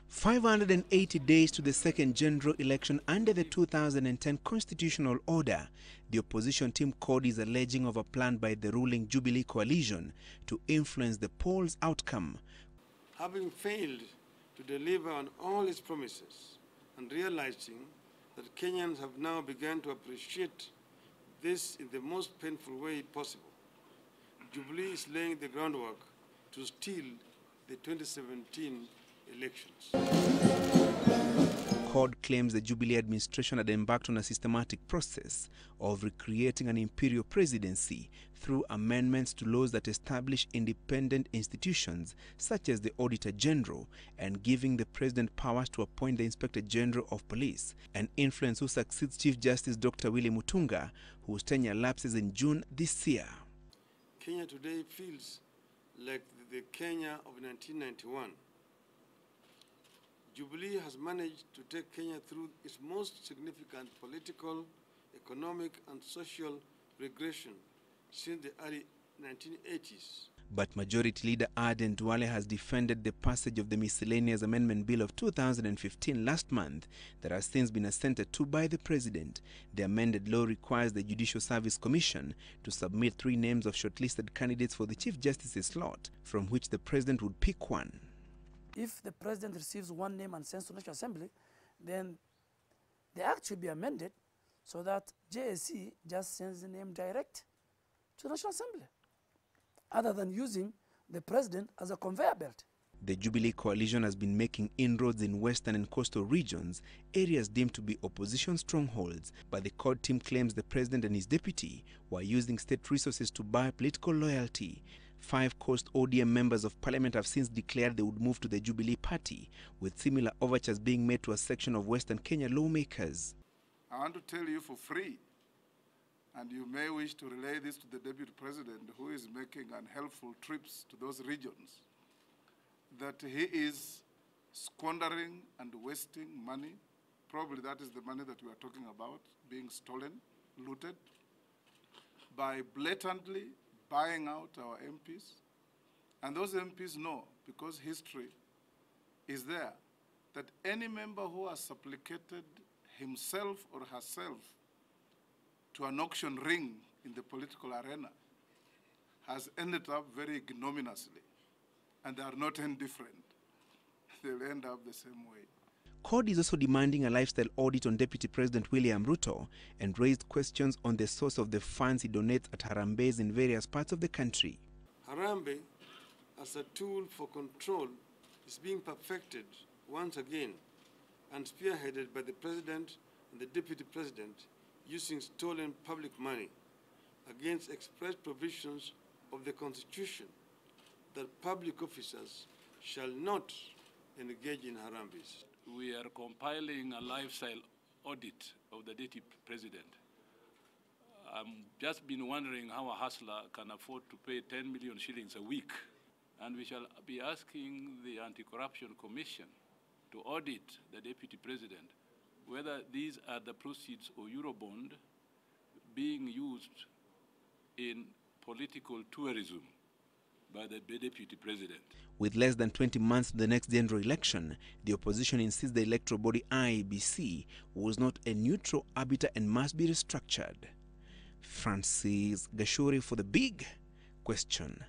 580 days to the second general election under the 2010 constitutional order, the opposition team CORD is alleging of a plan by the ruling Jubilee coalition to influence the polls' outcome. Having failed to deliver on all its promises and realizing that Kenyans have now begun to appreciate this in the most painful way possible, Jubilee is laying the groundwork to steal the 2017 elections. CORD claims the Jubilee administration had embarked on a systematic process of recreating an imperial presidency through amendments to laws that establish independent institutions such as the Auditor General and giving the President powers to appoint the Inspector General of Police, an influence who succeeds Chief Justice Dr. Willy Mutunga, whose tenure lapses in June this year. Kenya today feels like the Kenya of 1991. Jubilee has managed to take Kenya through its most significant political, economic, and social regression since the early 1980s. But Majority Leader Aden Duale has defended the passage of the Miscellaneous Amendment Bill of 2015 last month that has since been assented to by the President. The amended law requires the Judicial Service Commission to submit 3 names of shortlisted candidates for the Chief Justice's slot, from which the President would pick one. If the President receives one name and sends to National Assembly, then the act should be amended so that JSC just sends the name direct to National Assembly, other than using the President as a conveyor belt. The Jubilee coalition has been making inroads in western and coastal regions, areas deemed to be opposition strongholds, but the CORD team claims the President and his deputy were using state resources to buy political loyalty. 5 Coast ODM members of parliament have since declared they would move to the Jubilee party, with similar overtures being made to a section of Western Kenya lawmakers. I want to tell you for free, and you may wish to relay this to the Deputy President, who is making unhelpful trips to those regions, that he is squandering and wasting money. Probably that is the money that we are talking about, being stolen, looted, by blatantly buying out our MPs. And those MPs know, because history is there, that any member who has supplicated himself or herself to an auction ring in the political arena has ended up very ignominiously. And they are not indifferent. They'll end up the same way. CORD is also demanding a lifestyle audit on Deputy President William Ruto and raised questions on the source of the funds he donates at Harambees in various parts of the country. Harambe, as a tool for control, is being perfected once again and spearheaded by the President and the Deputy President using stolen public money against express provisions of the Constitution that public officers shall not engage in Harambees. We are compiling a lifestyle audit of the Deputy President. I've just been wondering how a hustler can afford to pay 10 million shillings a week. And we shall be asking the Anti-Corruption Commission to audit the Deputy President whether these are the proceeds of Eurobond being used in political tourism by the Deputy President. With less than 20 months to the next general election, the opposition insists the electoral body IEBC was not a neutral arbiter and must be restructured. Francis Gashuri for The Big Question.